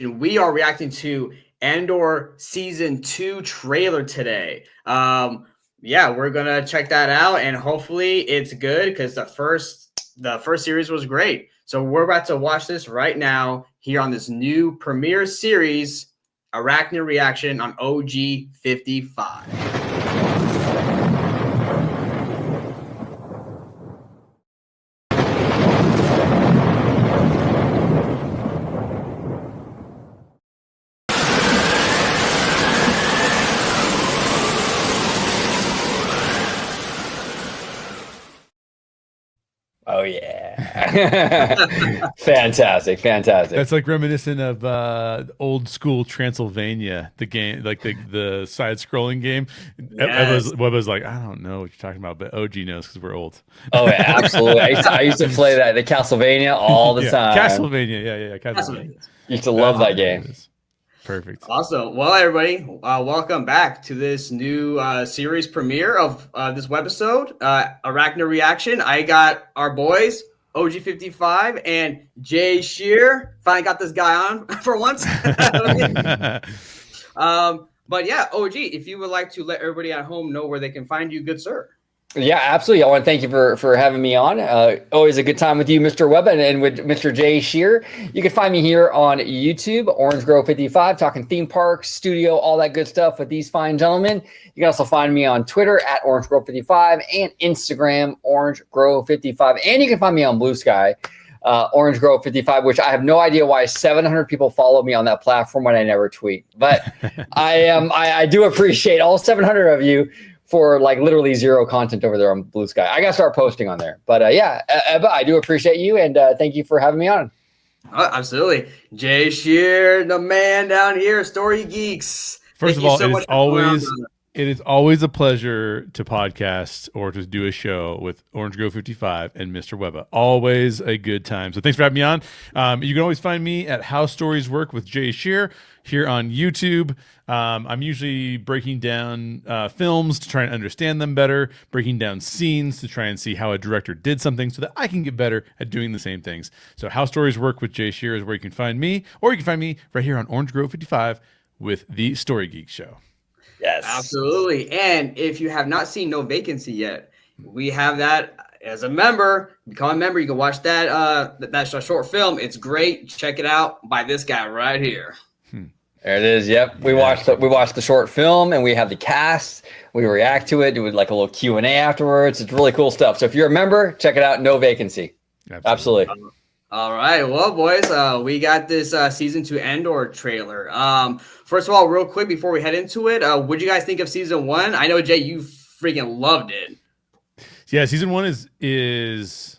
We are reacting to Andor Season 2 trailer today. Yeah, we're gonna check that out, and hopefully it's good because the first series was great. So we're about to watch this right now here on this new premiere series, Arachnid Reaction on OG55. Oh yeah. Fantastic. That's like reminiscent of old school Transylvania, the game, like the side scrolling game. Yes. Webba's like, I don't know what you're talking about, but OG knows because we're old. Oh yeah, absolutely. I used to play the Castlevania all the time. Castlevania, yeah. Castlevania. Used to love that game. Perfect. Awesome. Well, everybody, welcome back to this new series premiere of this webisode, Arachnid Reaction. I got our boys, OG55 and Jay Sherer. Finally got this guy on for once. But yeah, OG, if you would like to let everybody at home know where they can find you, good sir. Yeah, absolutely. I want to thank you for having me on. Always a good time with you, Mr. Webba, and with Mr. Jay Sherer. You can find me here on YouTube, Orange Grove 55, talking theme parks, studio, all that good stuff with these fine gentlemen. You can also find me on Twitter at Orange Grove 55 and Instagram, Orange Grove 55. And you can find me on Blue Sky, Orange Grove 55, which I have no idea why 700 people follow me on that platform when I never tweet. But I do appreciate all 700 of you for like literally zero content over there on Blue Sky. I got to start posting on there. But yeah, Ebba, I do appreciate you, and thank you for having me on. Absolutely. Jay Sherer, the man down here, Story Geeks. First of all, it is always a pleasure to podcast or to do a show with Orange Grove 55 and Mr. Webba. Always a good time. So thanks for having me on. You can always find me at How Stories Work with Jay Sherer here on YouTube. I'm usually breaking down films to try and understand them better, breaking down scenes to try and see how a director did something so that I can get better at doing the same things. So How Stories Work with Jay Sherer is where you can find me, or you can find me right here on Orange Grove 55 with the Story Geek Show. Yes, absolutely. And if you have not seen No Vacancy yet, we have that as a member. Become a member. You can watch that that's a short film. It's great. Check it out by this guy right here. There it is. Yep, we watched the short film, and we have the cast. We react to it. Do like a little Q&A afterwards. It's really cool stuff. So if you're a member, check it out. No Vacancy. Absolutely. All right. Well, boys, we got this season 2 Andor trailer. First of all, real quick before we head into it, what'd you guys think of season 1? I know, Jay, you freaking loved it. Yeah, season 1 is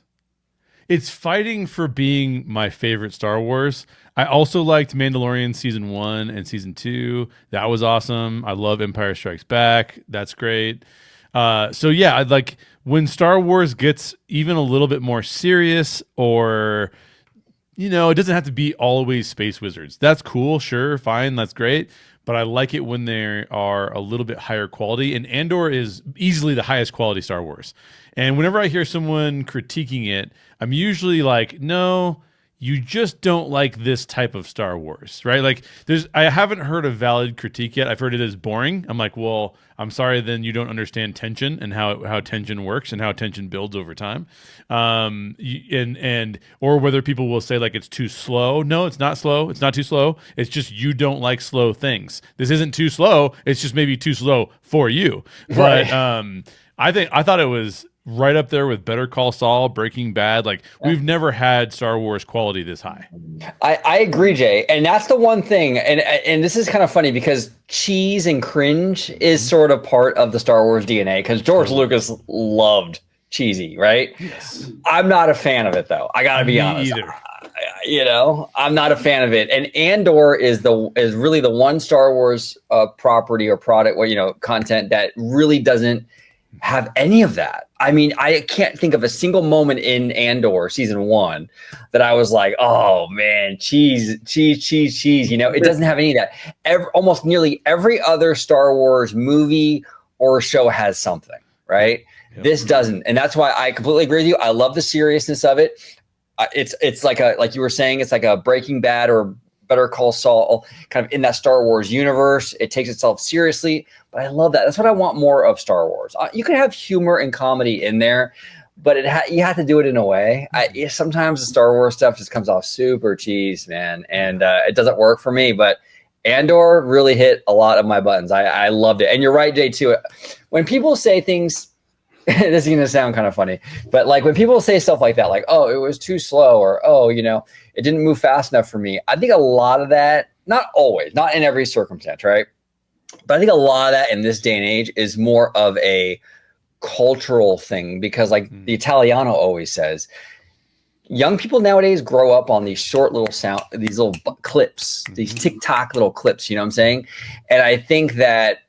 it's fighting for being my favorite Star Wars. I also liked Mandalorian season 1 and season 2. That was awesome. I love Empire Strikes Back. That's great. So yeah, I'd like when Star Wars gets even a little bit more serious, or it doesn't have to be always space wizards. That's cool, sure, fine, that's great. But I like it when they are a little bit higher quality, and Andor is easily the highest quality Star Wars. And whenever I hear someone critiquing it, I'm usually like, no, you just don't like this type of Star Wars, right? Like I haven't heard a valid critique yet. I've heard it as boring. I'm like, well, I'm sorry, then you don't understand tension and how tension works and how tension builds over time. Or whether people will say like it's too slow. No, it's not slow. It's not too slow. It's just you don't like slow things. This isn't too slow. It's just maybe too slow for you. Right. But I thought it was right up there with Better Call Saul, Breaking Bad. Like we've never had Star Wars quality this high. I agree, Jay. And that's the one thing. And this is kind of funny because cheese and cringe is sort of part of the Star Wars DNA, because George Lucas loved cheesy, right? Yes. I'm not a fan of it, though. I got to be honest. Either. I'm not a fan of it. And Andor is really the one Star Wars property or product, or content that really doesn't have any of that. I mean, I can't think of a single moment in Andor season 1 that I was like, oh man, cheese. It doesn't have any of that. Almost nearly every other Star Wars movie or show has something, right? Yep. This doesn't. And that's why I completely agree with you. I love the seriousness of it. It's like you were saying, it's like a Breaking Bad or Better Call Saul, kind of in that Star Wars universe. It takes itself seriously, but I love that. That's what I want more of Star Wars. You can have humor and comedy in there, but you have to do it in a way. Sometimes the Star Wars stuff just comes off super cheese, man, and it doesn't work for me. But Andor really hit a lot of my buttons. I loved it. And you're right, Jay, too. When people say things, this is going to sound kind of funny, but like when people say stuff like that, like, oh, it was too slow, or, oh, you know, it didn't move fast enough for me. I think a lot of that, not always, not in every circumstance, right? But I think a lot of that in this day and age is more of a cultural thing, because like the Italiano always says, young people nowadays grow up on these short little these little clips, these TikTok little clips, you know what I'm saying? And I think that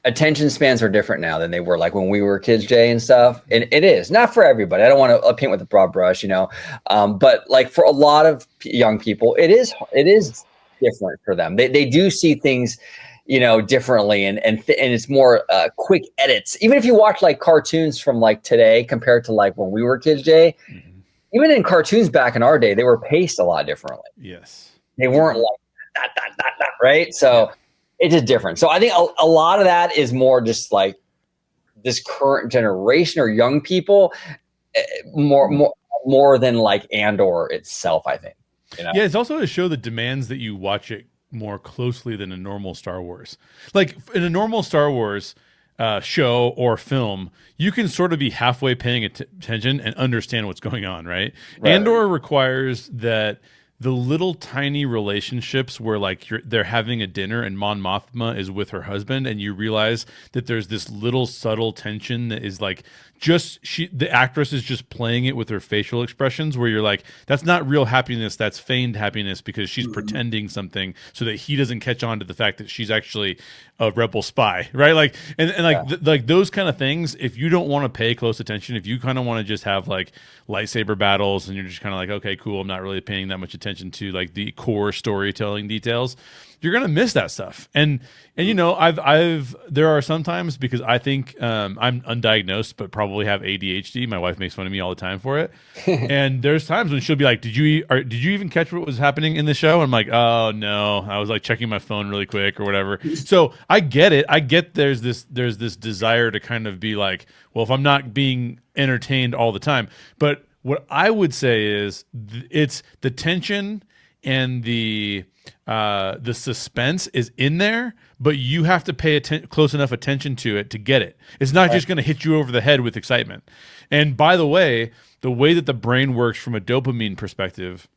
attention spans are different now than they were like when we were kids, Jay, and stuff. And it is not for everybody. I don't want to paint with a broad brush, you know, but like for a lot of young people, it is different for them. They do see things, you know, differently, and it's more quick edits. Even if you watch like cartoons from like today compared to like when we were kids, Jay, even in cartoons back in our day, they were paced a lot differently. Yes, they weren't like that, right? So it's just different. So I think a lot of that is more just like this current generation or young people, more than like Andor itself, I think. You know? Yeah, it's also a show that demands that you watch it more closely than a normal Star Wars. Like in a normal Star Wars show or film, you can sort of be halfway paying attention and understand what's going on, right? Andor requires that the little tiny relationships where like they're having a dinner and Mon Mothma is with her husband, and you realize that there's this little subtle tension that is like the actress is just playing it with her facial expressions, where you're like, that's not real happiness, that's feigned happiness, because she's pretending something so that he doesn't catch on to the fact that she's actually a rebel spy, right? Like and like those kind of things, if you don't want to pay close attention, if you kind of want to just have like lightsaber battles and you're just kind of like, okay, cool, I'm not really paying that much attention to like the core storytelling details, you're gonna miss that stuff. And you know, there are sometimes, because I think I'm undiagnosed but probably have ADHD. My wife makes fun of me all the time for it. And there's times when she'll be like, did you even catch what was happening in the show? And I'm like, oh no, I was like checking my phone really quick or whatever. So I get it. I get there's this desire to kind of be like, well, if I'm not being entertained all the time. But what I would say is it's the tension and the suspense is in there, but you have to pay close enough attention to it to get it. It's not just going to hit you over the head with excitement. And by the way that the brain works from a dopamine perspective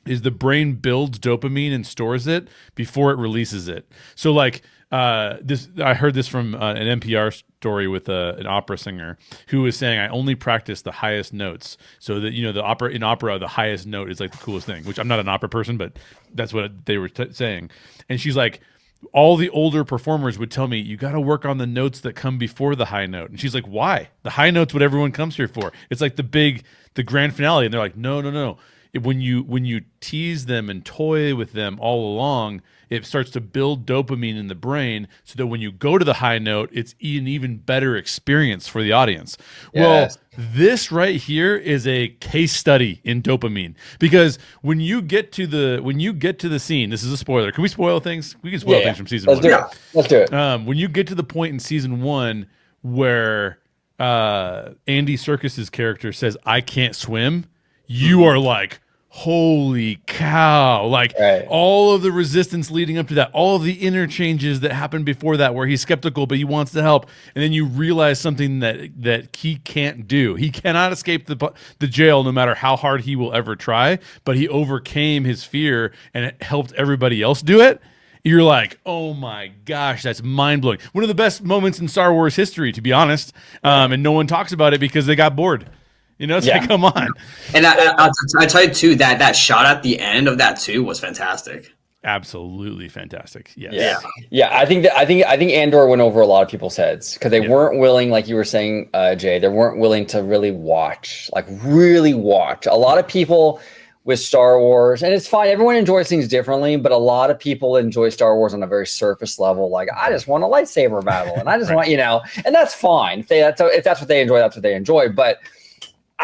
is the brain builds dopamine and stores it before it releases it. So like I heard this from an NPR story with an opera singer who was saying, I only practice the highest notes, so that, you know, in opera the highest note is like the coolest thing, which I'm not an opera person, but that's what they were saying. And she's like, all the older performers would tell me, you got to work on the notes that come before the high note. And she's like, why? The high note's what everyone comes here for. It's like the grand finale. And they're like, no. When you tease them and toy with them all along, it starts to build dopamine in the brain, so that when you go to the high note, it's an even better experience for the audience. Yes. Well, this right here is a case study in dopamine, because when you get to the scene, this is a spoiler. Can we spoil things? We can spoil things from season one. Let's do it. When you get to the point in season one where Andy Serkis's character says, "I can't swim," you are like, holy cow. Like all of the resistance leading up to that, all of the interchanges that happened before that where he's skeptical but he wants to help, and then you realize something that he can't do. He cannot escape the jail no matter how hard he will ever try, but he overcame his fear and it helped everybody else do it. You're like, oh my gosh, that's mind-blowing. One of the best moments in Star Wars history, to be honest. And no one talks about it because they got bored. You know, it's like, come on. And I tell you too, that shot at the end of that too was fantastic. Absolutely fantastic. Yes. Yeah. I think Andor went over a lot of people's heads because they weren't willing, like you were saying, Jay, they weren't willing to really watch. A lot of people with Star Wars, and it's fine, everyone enjoys things differently, but a lot of people enjoy Star Wars on a very surface level. Like, I just want a lightsaber battle, and I just want, you know, and that's fine. If that's what they enjoy, that's what they enjoy. But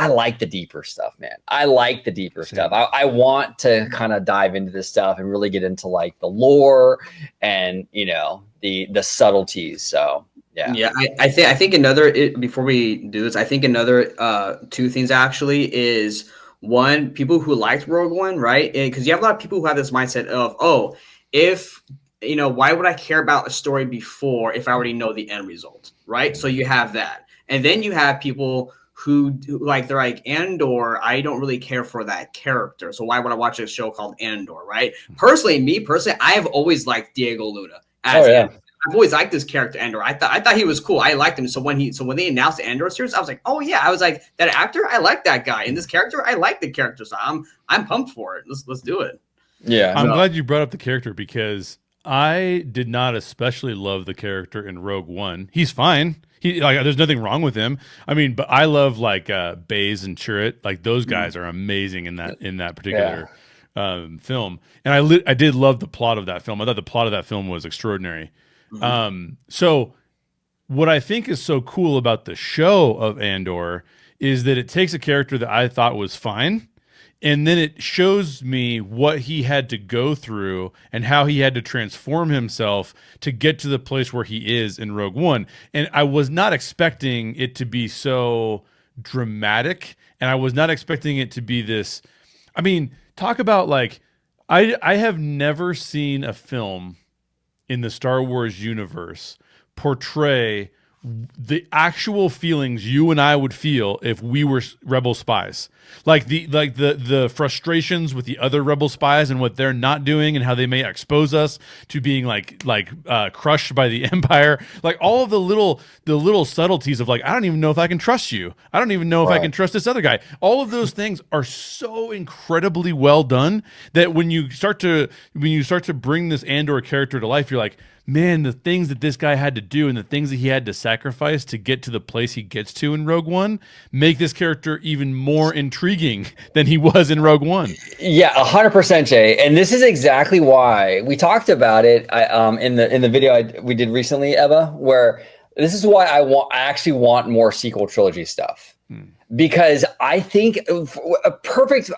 I like the deeper stuff, man. I like the deeper stuff. I want to kind of dive into this stuff and really get into like the lore and, you know, the subtleties. So yeah. I think another before we do this, I think another two things actually is one, people who liked Rogue One, right? Because you have a lot of people who have this mindset of, oh, if you know, why would I care about a story before if I already know the end result, right? So you have that, and then you have people who like, they're like, Andor, I don't really care for that character, so why would I watch a show called Andor, right? Me personally, I have always liked Diego Luna as Andor. I've always liked this character, Andor. I thought he was cool. I liked him. So when they announced the Andor series, I was like, oh yeah. I was like, that actor, I like that guy. And this character, I like the character. So I'm pumped for it. Let's do it. Yeah. I'm glad you brought up the character because I did not especially love the character in Rogue One. He's fine. There's nothing wrong with him. I mean, but I love like Baze and Chirrut. Like those guys are amazing in that particular film. And I did love the plot of that film. I thought the plot of that film was extraordinary. So what I think is so cool about the show of Andor is that it takes a character that I thought was fine, and then it shows me what he had to go through and how he had to transform himself to get to the place where he is in Rogue One. And I was not expecting it to be so dramatic, and I was not expecting it to be this. I mean, talk about like, I have never seen a film in the Star Wars universe portray the actual feelings you and I would feel if we were rebel spies, like the frustrations with the other rebel spies and what they're not doing and how they may expose us to being crushed by the Empire, like all of the little subtleties of like, I don't even know if I can trust you. I don't even know if I can trust this other guy. All of those things are so incredibly well done that when you start to bring this Andor character to life, you're like, man, the things that this guy had to do and the things that he had to sacrifice to get to the place he gets to in Rogue One make this character even more intriguing than he was in Rogue One. Yeah, 100%, Jay. And this is exactly why we talked about it in the video we did recently, Ebba, where this is why I actually want more sequel trilogy stuff. Because I think a perfect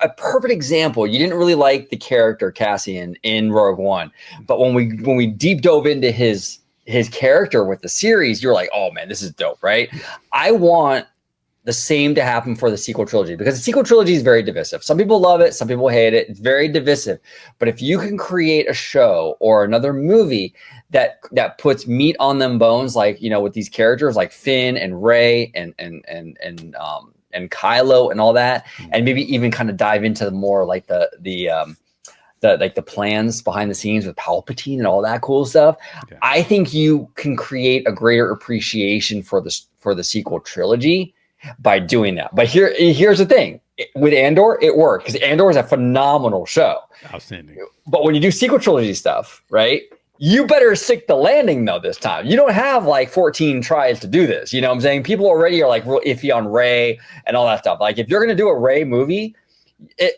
example, you didn't really like the character Cassian in Rogue One, but when we deep dove into his character with the series, you're like, oh man, this is dope, right? I want the same to happen for the sequel trilogy, because the sequel trilogy is very divisive. Some people love it, some people hate it. It's very divisive. But if you can create a show or another movie that puts meat on them bones, like, you know, with these characters like Finn and Rey and Kylo and all that, and maybe even kind of dive into the more like the plans behind the scenes with Palpatine and all that cool stuff. Okay. I think you can create a greater appreciation for the sequel trilogy by doing that. But here's the thing. With Andor, it worked because Andor is a phenomenal show. Outstanding. But when you do sequel trilogy stuff, right, you better stick the landing though this time. You don't have like 14 tries to do this. You know what I'm saying? People already are like real iffy on Rey and all that stuff. Like if you're going to do a Rey movie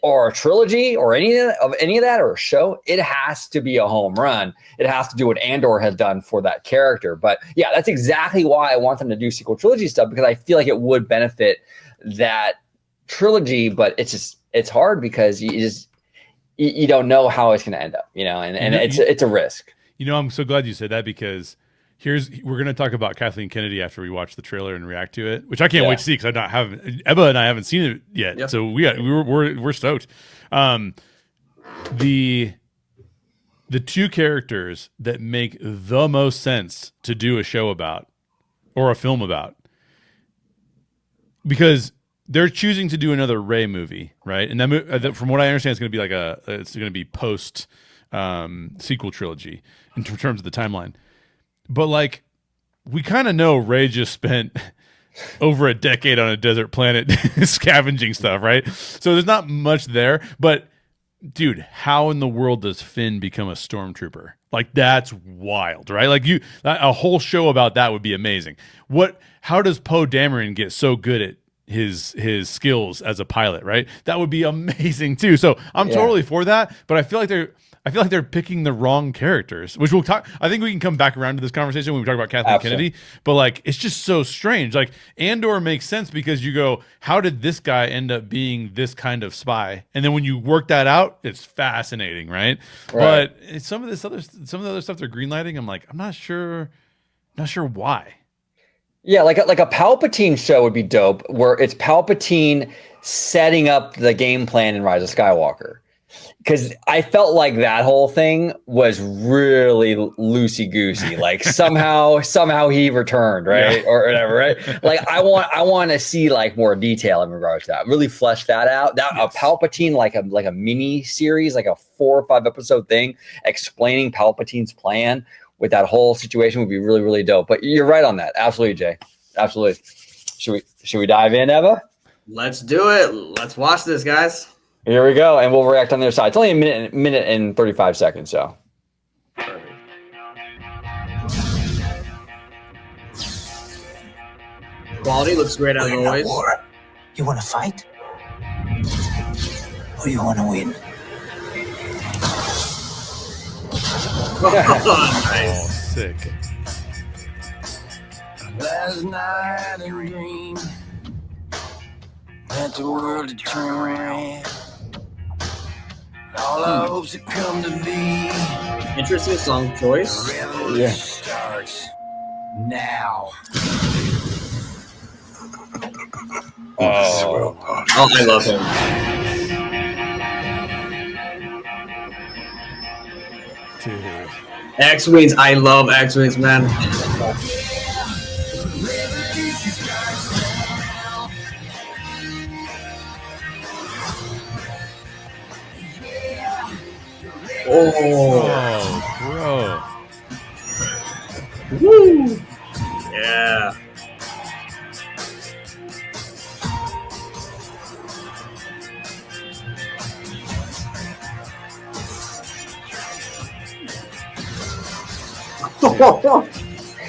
or a trilogy or any of that or a show, it has to be a home run. It has to do what Andor has done for that character. But yeah, that's exactly why I want them to do sequel trilogy stuff, because I feel like it would benefit that trilogy, but it's hard because you don't know how it's going to end up, you know, and it's a risk. You know, I'm so glad you said that, because we're going to talk about Kathleen Kennedy after we watch the trailer and react to it, which I can't wait to see, because Ebba and I haven't seen it yet. Yep. So we're stoked. The two characters that make the most sense to do a show about or a film about, because they're choosing to do another Rey movie, right? And that, from what I understand, it's going to be it's going to be post sequel trilogy in terms of the timeline. But like, we kind of know Rey just spent over a decade on a desert planet scavenging stuff, right? So there's not much there. But dude, how in the world does Finn become a stormtrooper? Like, that's wild, right? Like, a whole show about that would be amazing. How does Poe Dameron get so good at his skills as a pilot, right? That would be amazing too. So I'm totally for that, but I feel like I feel like they're picking the wrong characters, which we'll talk. I think we can come back around to this conversation when we talk about Kathleen Kennedy. But like, it's just so strange. Like Andor makes sense because you go, how did this guy end up being this kind of spy? And then when you work that out, it's fascinating, right? But some of the other stuff they're greenlighting, I'm like, I'm not sure why. Yeah, like a Palpatine show would be dope, where it's Palpatine setting up the game plan in Rise of Skywalker. Because I felt like that whole thing was really loosey-goosey. Like somehow he returned, right? Yeah. Or whatever, right? Like I want to see like more detail in regards to that. Really flesh that out. That a Palpatine like a mini series, like a 4 or 5 episode thing explaining Palpatine's plan with that whole situation would be really, really dope. But you're right on that. Absolutely, Jay. Absolutely. Should we dive in, Eva? Let's do it. Let's watch this, guys. Here we go, and we'll react on the other side. It's only a minute and 35 seconds, so. Perfect. Quality looks great as always. You want to fight? Or you want to win? Oh, sick. Last night I dreamed that the world had turned around. All our hopes had come to be. Interesting song choice. The revolution starts now. Oh, I love him. Dude. X-Wings, I love X-Wings, man. Oh, bro. Woo! Yeah.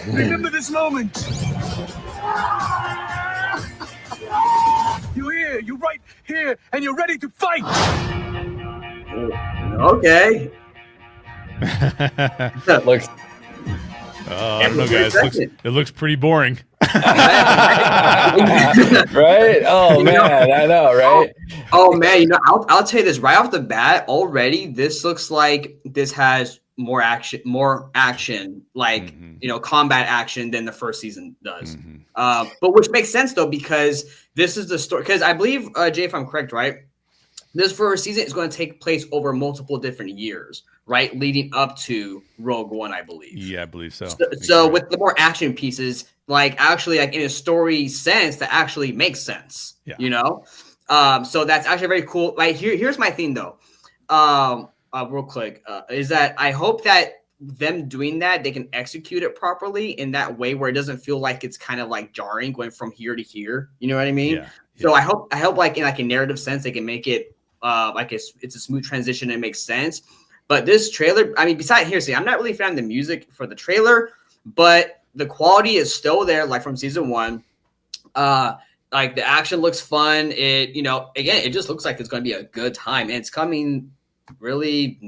Remember this moment. You're here, you're right here, and you're ready to fight. Okay. looks. I don't know, guys. It looks pretty boring. Right? Oh man, I know, right? Oh man, I'll tell you this right off the bat. Already, this looks like this has more action, like combat action than the first season does. But which makes sense though, because this is the story. Because I believe, Jay, if I'm correct, right, this first season is going to take place over multiple different years, right, leading up to Rogue One, I believe. Yeah, I believe so. So with the more action pieces, like actually, like in a story sense, that actually makes sense. Yeah. So that's actually very cool. Like here's my thing though. Real quick, is that I hope that them doing that, they can execute it properly in that way where it doesn't feel like it's kind of like jarring going from here to here. You know what I mean? Yeah. So I hope like in like a narrative sense, they can make it like it's a smooth transition and it makes sense. But this trailer, I mean, besides here, see, I'm not really a fan of the music for the trailer, but the quality is still there, like from season 1. Like the action looks fun. It, again, it just looks like it's going to be a good time, and it's coming really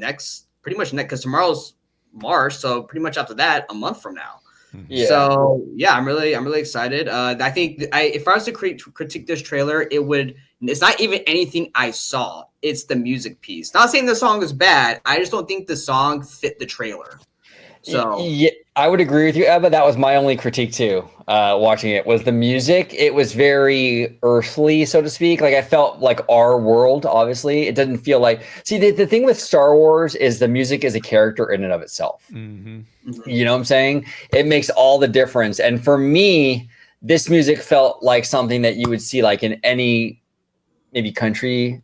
pretty much next, because tomorrow's March, so pretty much after that, a month from now. Yeah. So yeah, I'm really excited. I think if I was to critique this trailer, it's not even anything I saw. It's the music piece. Not saying the song is bad. I just don't think the song fit the trailer. So yeah, I would agree with you, Ebba. That was my only critique too. Watching it was the music. It was very earthly, so to speak. Like I felt like our world. Obviously, it didn't feel like. See, the thing with Star Wars is the music is a character in and of itself. You know what I'm saying? It makes all the difference. And for me, this music felt like something that you would see like in any maybe country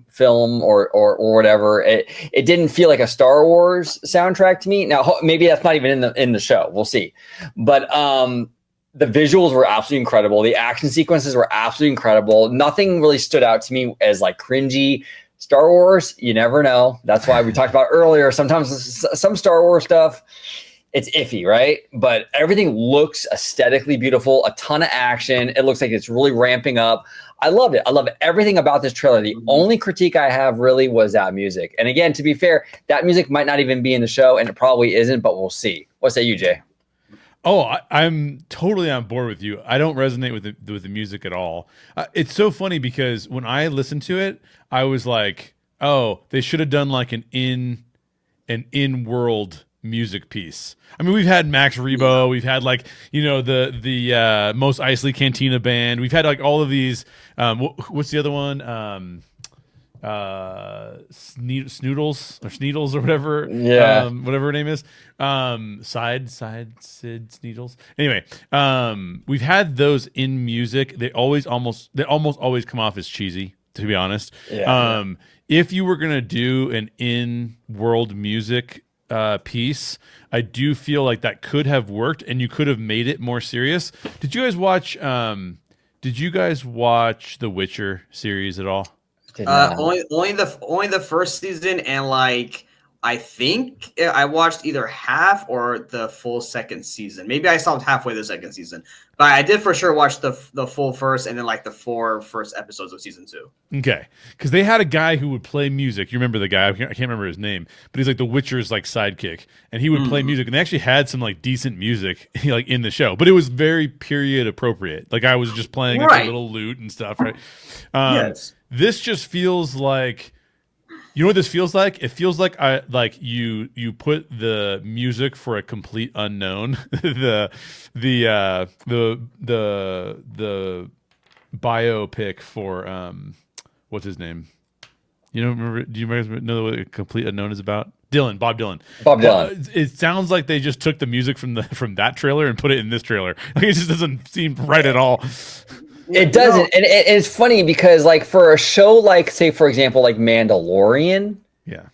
film or whatever. It didn't feel like a Star Wars soundtrack to me. Now maybe that's not even in the show. We'll see. But the visuals were absolutely incredible. The action sequences were absolutely incredible. Nothing really stood out to me as like cringy. Star Wars, you never know. That's why we talked about earlier. Sometimes some Star Wars stuff, it's iffy, right? But everything looks aesthetically beautiful, a ton of action. It looks like it's really ramping up. I love it. I love everything about this trailer. The only critique I have really was that music. And again, to be fair, that music might not even be in the show, and it probably isn't, but we'll see. What say you, Jay? Oh, I'm totally on board with you. I don't resonate with the music at all. It's so funny because when I listened to it, I was like, oh, they should have done like an in-world music piece. I mean, we've had Max Rebo, we've had like, the Mos Eisley Cantina band. We've had like all of these. What's the other one? Sneedles or whatever. Yeah. Whatever her name is. Sid Sneedles. Anyway, we've had those in music. They almost always come off as cheesy, to be honest. Yeah. If you were gonna do an in-world music piece, I do feel like that could have worked, and you could have made it more serious. Did you guys watch the Witcher series at all? Only the first season, and like I think I watched either half or the full second season. Maybe I stopped halfway the second season, but I did for sure watch the full first, and then like the 4 first episodes of season 2. Okay, because they had a guy who would play music. You remember the guy? I can't remember his name, but he's like the Witcher's like sidekick, and he would play music. And they actually had some like decent music like in the show, but it was very period appropriate. Like I was just playing like a little lute and stuff, right? Yes. This just feels like. You know what this feels like? It feels like you put the music for a complete unknown, the biopic for what's his name? You don't remember? Do you guys know what a complete unknown is about? Bob Dylan. It sounds like they just took the music from that trailer and put it in this trailer. Like, it just doesn't seem right at all. It doesn't, and it's funny because, like, for a show like, say, for example, like Mandalorian, yeah,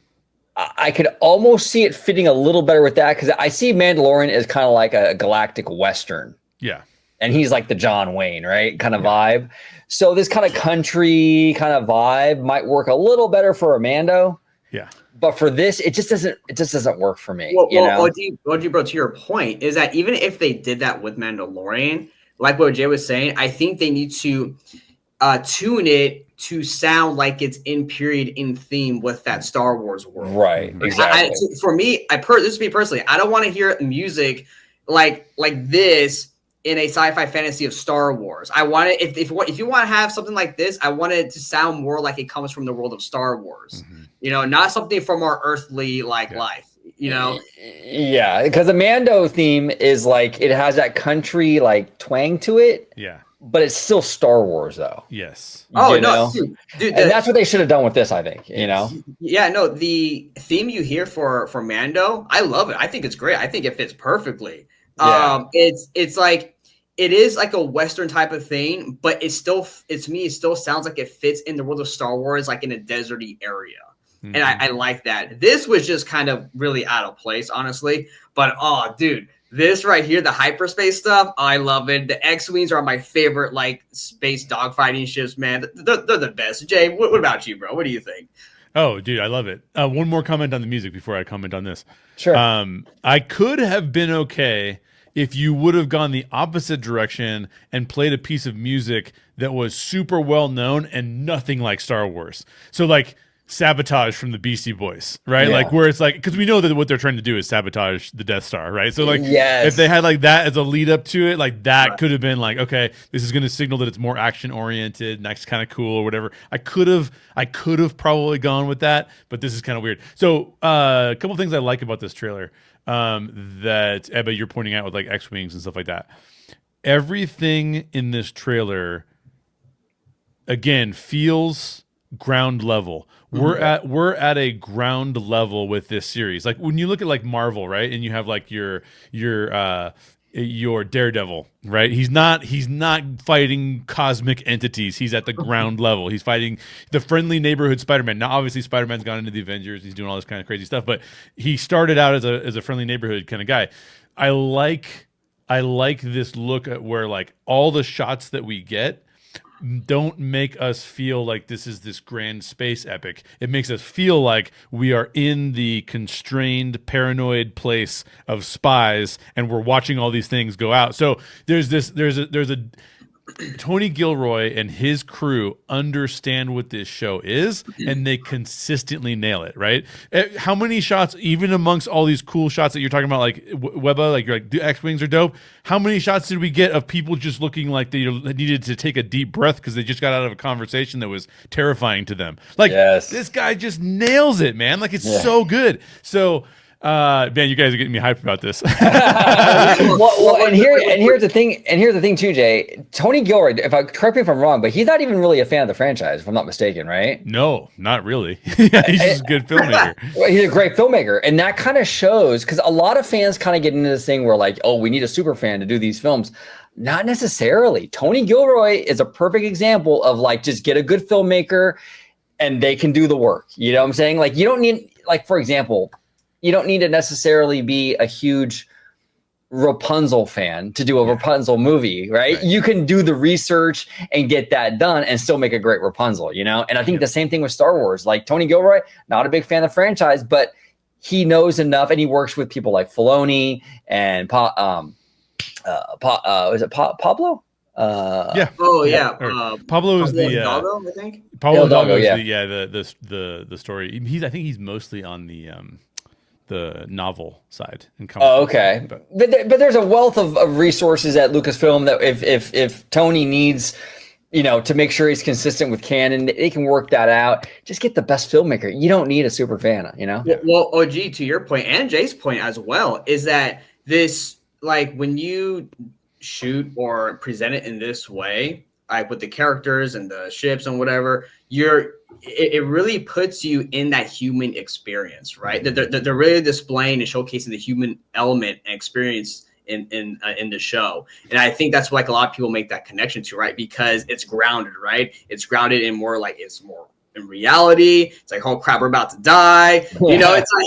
I could almost see it fitting a little better with that because I see Mandalorian as kind of like a galactic western, yeah, and he's like the John Wayne, right, kind of vibe. So this kind of country kind of vibe might work a little better for a Mando, yeah. But for this, it just doesn't work for me. OG, bro, to your point is that even if they did that with Mandalorian. Like what Jay was saying, I think they need to tune it to sound like it's in period, in theme with that Star Wars world. Right, exactly. For me, this is me personally. I don't want to hear music like this in a sci-fi fantasy of Star Wars. I want it if you want to have something like this, I want it to sound more like it comes from the world of Star Wars. Mm-hmm. Not something from our earthly life. Yeah, because the Mando theme is like it has that country like twang to it. Yeah, but it's still Star Wars though. Yes. Dude, and that's what they should have done with this. I think. Yeah, no, the theme you hear for Mando, I love it. I think it's great. I think it fits perfectly. Yeah. It's like it is like a Western type of thing, but it still sounds like it fits in the world of Star Wars, like in a deserty area. Mm-hmm. And I like that. This was just kind of really out of place, honestly. But dude, this right here, the hyperspace stuff, I love it. The X-Wings are my favorite, like, space dogfighting ships, man. They're the best. Jay, what about you, bro? What do you think? Oh, dude, I love it. One more comment on the music before I comment on this. Sure. I could have been okay if you would have gone the opposite direction and played a piece of music that was super well known and nothing like Star Wars. So, like, Sabotage from the Beastie Boys, right? Yeah. Like, where it's like, because we know that what they're trying to do is sabotage the Death Star, right? So, like, yes. If they had like that as a lead up to it, like that could have been like, okay, this is going to signal that it's more action oriented, and that's kind of cool or whatever. I could have probably gone with that, but this is kind of weird. So, a couple things I like about this trailer that Ebba, you're pointing out with like X-Wings and stuff like that. Everything in this trailer, again, feels ground level. We're at a ground level with this series. Like when you look at like Marvel, right? And you have like your Daredevil, right? He's not fighting cosmic entities. He's at the ground level. He's fighting the friendly neighborhood Spider-Man. Now obviously Spider-Man's gone into the Avengers. He's doing all this kind of crazy stuff, but he started out as a friendly neighborhood kind of guy. I like this look at where like all the shots that we get don't make us feel like this is this grand space epic. It makes us feel like we are in the constrained, paranoid place of spies, and we're watching all these things go out. So there's a Tony Gilroy and his crew understand what this show is, and they consistently nail it, right? How many shots, even amongst all these cool shots that you're talking about, like Webba, like you're like, the X-Wings are dope. How many shots did we get of people just looking like they needed to take a deep breath because they just got out of a conversation that was terrifying to them? Like, this guy just nails it, man. Like, it's so good. So, man, you guys are getting me hyped about this. and here's the thing too, Jay. Tony Gilroy, correct me if I'm wrong, but he's not even really a fan of the franchise, if I'm not mistaken, right? No, not really. Yeah, he's just a good filmmaker. Well, he's a great filmmaker, and that kind of shows, because a lot of fans kind of get into this thing where like, oh, we need a super fan to do these films. Not necessarily. Tony Gilroy is a perfect example of like, just get a good filmmaker and they can do the work. You know what I'm saying? Like, you don't need, like, for example, you don't need to necessarily be a huge Rapunzel fan to do a Rapunzel movie, right? You can do the research and get that done and still make a great Rapunzel, you know? And I think the same thing with Star Wars. Like, Tony Gilroy, not a big fan of the franchise, but he knows enough, and he works with people like Filoni and is it Pablo? Yeah. Oh yeah. Pablo is the Hidalgo, I think. Pablo Hidalgo, is the story. I think he's mostly on the novel side. Oh, okay. But there's a wealth of resources at Lucasfilm that if Tony needs, you know, to make sure he's consistent with canon, they can work that out. Just get the best filmmaker. You don't need a super fan, you know? Well, OG, to your point and Jay's point as well, is that this, like, when you shoot or present it in this way, like with the characters and the ships and whatever, it really puts you in that human experience, right? They're really displaying and showcasing the human element and experience in the show. And I think that's like a lot of people make that connection to, right? Because it's grounded, right? It's grounded in more like, it's more in reality. It's like, oh crap, we're about to die. You know, it's like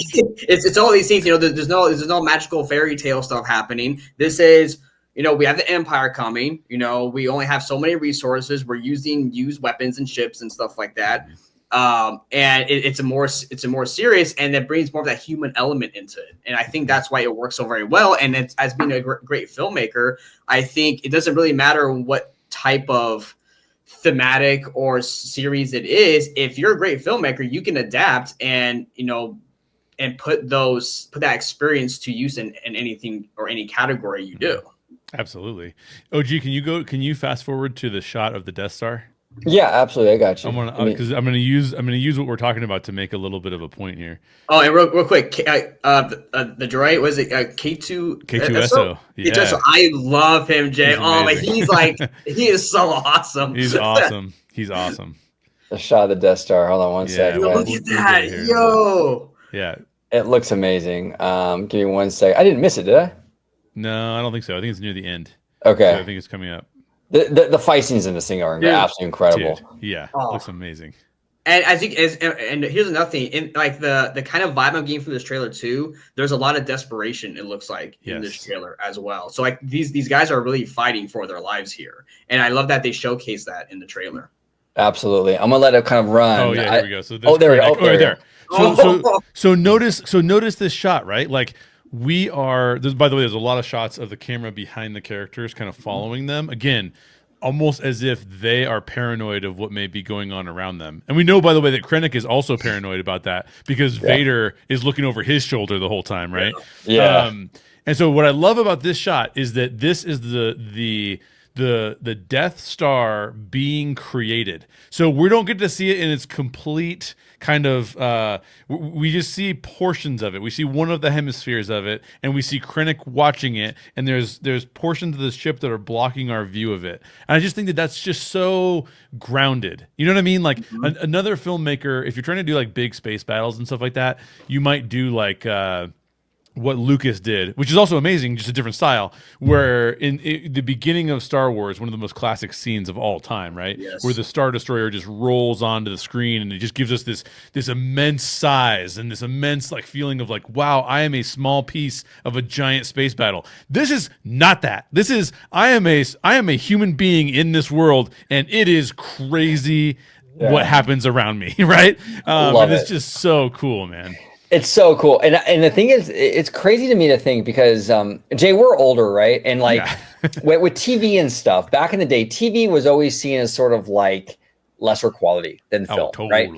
it's all these things. You know, there's no magical fairy tale stuff happening. This is, you know, we have the Empire coming. You know, we only have so many resources. We're using used weapons and ships and stuff like that. And it's a more serious, and it brings more of that human element into it. And I think that's why it works so very well. And it's, as being a great filmmaker, I think it doesn't really matter what type of thematic or series it is. If you're a great filmmaker, you can adapt and, you know, and put that experience to use in anything or any category you do. Absolutely. OG, can you fast forward to the shot of the Death Star? Yeah, absolutely. I got you. I'm gonna use what we're talking about to make a little bit of a point here. Oh, and real quick, the droid, was it K2? K2SO. Yeah. So I love him, Jay. He is so awesome. He's awesome. He's awesome. The shot of the Death Star. Hold on one second. Look at that, yo. Yeah. It looks amazing. Give me 1 second. I didn't miss it, did I? No, I don't think so. I think it's near the end. Okay. So I think it's coming up. The fight scenes in this thing are absolutely incredible. Dude, yeah, looks amazing. And and here's another thing, in like the kind of vibe I'm getting from this trailer too, there's a lot of desperation, it looks like, in this trailer as well. So like these guys are really fighting for their lives here, and I love that they showcase that in the trailer. Absolutely. I'm gonna let it kind of run. Oh yeah, here we go. So there we go. Right there. So notice this shot, right? Like, we are, by the way, there's a lot of shots of the camera behind the characters kind of following them. Again, almost as if they are paranoid of what may be going on around them. And we know, by the way, that Krennic is also paranoid about that because Vader is looking over his shoulder the whole time, right? Yeah. And so what I love about this shot is that this is the Death Star being created. So we don't get to see it in its complete kind of, we just see portions of it. We see one of the hemispheres of it, and we see Krennic watching it, and there's portions of the ship that are blocking our view of it. And I just think that that's just so grounded. You know what I mean? Like, another filmmaker, if you're trying to do like big space battles and stuff like that, you might do like what Lucas did, which is also amazing, just a different style, where in the beginning of Star Wars, one of the most classic scenes of all time, right? Yes. Where the Star Destroyer just rolls onto the screen and it just gives us this immense size and this immense like feeling of like, wow, I am a small piece of a giant space battle. This is not that. This is I am a human being in this world, and it is crazy what happens around me, right? And it's just so cool, man. It's so cool. And the thing is, it's crazy to me to think because, Jay, we're older, right? And like with TV and stuff, back in the day, TV was always seen as sort of like lesser quality than film, right?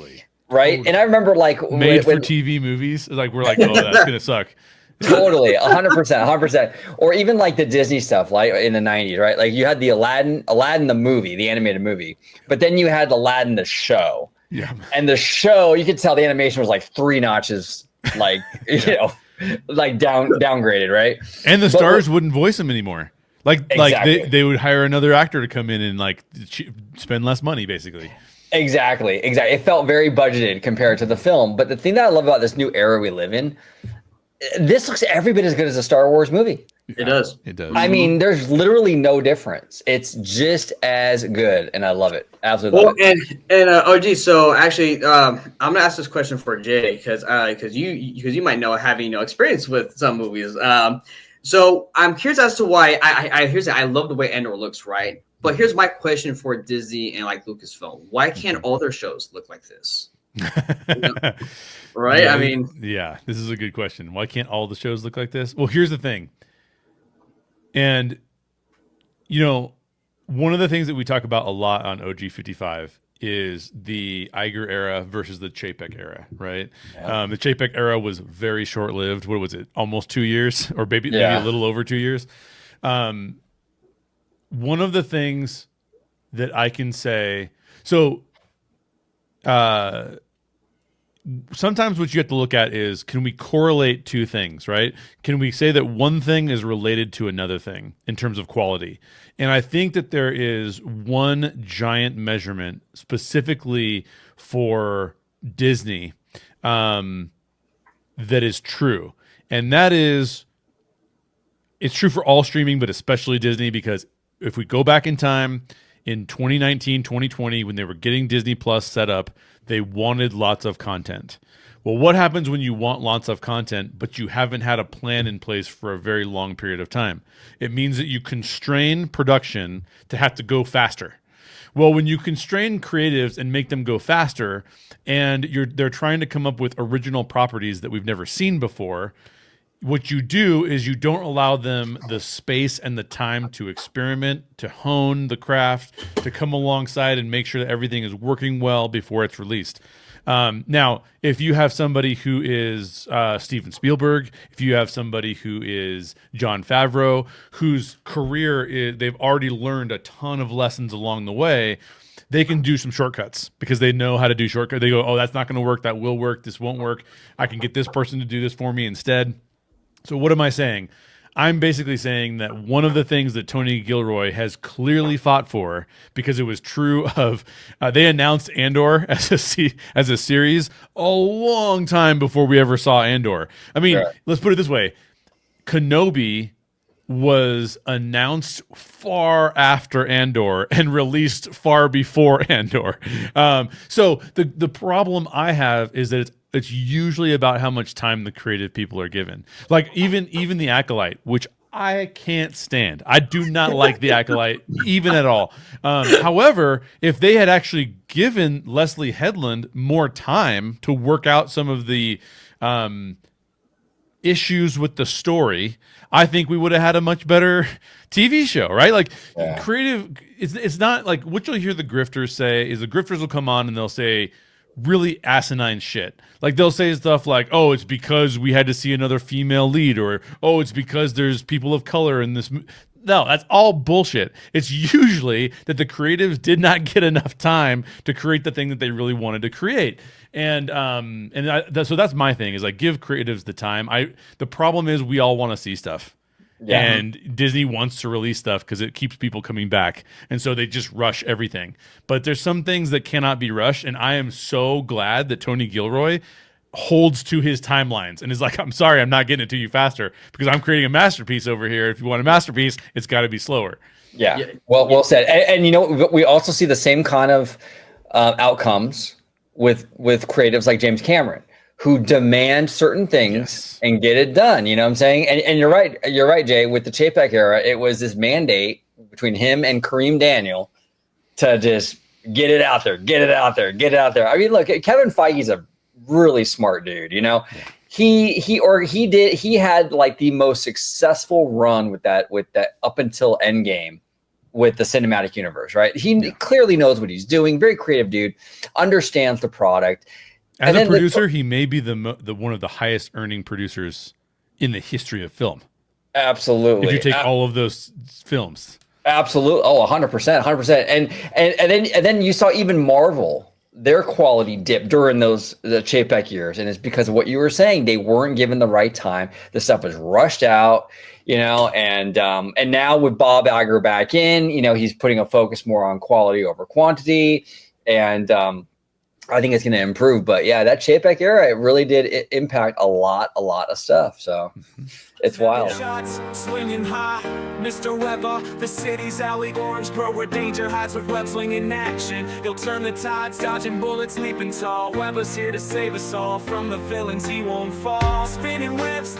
Right. Totally. And I remember like made for TV movies, like we're like, oh, that's going to suck. Totally, 100%. Or even like the Disney stuff, like in the 90s, right? Like you had the Aladdin the movie, the animated movie, but then you had Aladdin the show. Yeah. And the show, you could tell the animation was like 3 notches, like, you know, like downgraded, right? And the stars wouldn't voice them anymore. Like they would hire another actor to come in and like spend less money, basically. Exactly. It felt very budgeted compared to the film. But the thing that I love about this new era we live in, this looks every bit as good as a Star Wars movie. It does. It does. I mean, there's literally no difference. It's just as good, and I love it. Absolutely. Love it. And OG. So actually, I'm gonna ask this question for Jay because you might know having experience with some movies. So I'm curious as to why I love the way Andor looks, right? But here's my question for Disney and like Lucasfilm: why can't all their shows look like this? Right? Yeah, I mean, yeah, this is a good question. Why can't all the shows look like this? Well, here's the thing. And, one of the things that we talk about a lot on OG55 is the Iger era versus the Chapek era, right? Yeah. The Chapek era was very short-lived. What was it? Almost 2 years, or maybe a little over 2 years. One of the things that I can say, sometimes what you have to look at is, can we correlate two things, right? Can we say that one thing is related to another thing in terms of quality? And I think that there is one giant measurement specifically for Disney that is true. And that is, it's true for all streaming, but especially Disney, because if we go back in time, in 2019, 2020, when they were getting Disney Plus set up, they wanted lots of content. Well, what happens when you want lots of content, but you haven't had a plan in place for a very long period of time? It means that you constrain production to have to go faster. Well, when you constrain creatives and make them go faster, and they're trying to come up with original properties that we've never seen before, what you do is you don't allow them the space and the time to experiment, to hone the craft, to come alongside and make sure that everything is working well before it's released. Now, if you have somebody who is Steven Spielberg, if you have somebody who is Jon Favreau, whose career they've already learned a ton of lessons along the way, they can do some shortcuts because they know how to do shortcuts. They go, oh, that's not going to work. That will work. This won't work. I can get this person to do this for me instead. So what am I saying? I'm basically saying that one of the things that Tony Gilroy has clearly fought for, because it was true of, they announced Andor as a series a long time before we ever saw Andor. I mean, Let's put it this way. Kenobi was announced far after Andor and released far before Andor. So the problem I have is that it's usually about how much time the creative people are given. Like even the Acolyte, which I can't stand. I do not like the Acolyte even at all. However, if they had actually given Leslie Headland more time to work out some of the issues with the story, I think we would have had a much better TV show, right? Like creative, it's not like what you'll hear the grifters say is the grifters will come on and they'll say really asinine shit. Like they'll say stuff like, oh, it's because we had to see another female lead, or oh, it's because there's people of color in this. No, that's all bullshit. It's usually that the creatives did not get enough time to create the thing that they really wanted to create. So that's my thing, is like, give creatives the time. The problem is we all want to see stuff. Yeah. And Disney wants to release stuff because it keeps people coming back. And so they just rush everything. But there's some things that cannot be rushed. And I am so glad that Tony Gilroy holds to his timelines and is like, I'm sorry, I'm not getting it to you faster because I'm creating a masterpiece over here. If you want a masterpiece, it's got to be slower. Yeah. Well said. And you know, we also see the same kind of outcomes with creatives like James Cameron, who demand certain things and get it done. You know what I'm saying? And you're right, Jay. With the Chapek era, it was this mandate between him and Kareem Daniel to just get it out there. I mean, look, Kevin Feige's a really smart dude. You know, he had like the most successful run with that up until Endgame with the cinematic universe, right? He clearly knows what he's doing. Very creative dude, understands the product. As a producer, he may be the one of the highest earning producers in the history of film. Absolutely. If you take all of those films. Absolutely. Oh, 100%. And then you saw even Marvel, their quality dip during the Chapek years. And it's because of what you were saying. They weren't given the right time. The stuff was rushed out, you know, and now with Bob Iger back in, you know, he's putting a focus more on quality over quantity. And I think it's going to improve. But yeah, that Chapek era, it really did impact a lot of stuff. So it's wild. Shots swinging high, Mr. Webba, the city's alley, Orange Grove where danger hides with web swinging action. He'll turn the tides, dodging bullets, leaping tall. Webba's here to save us all from the villains. He won't fall. Spinning webs,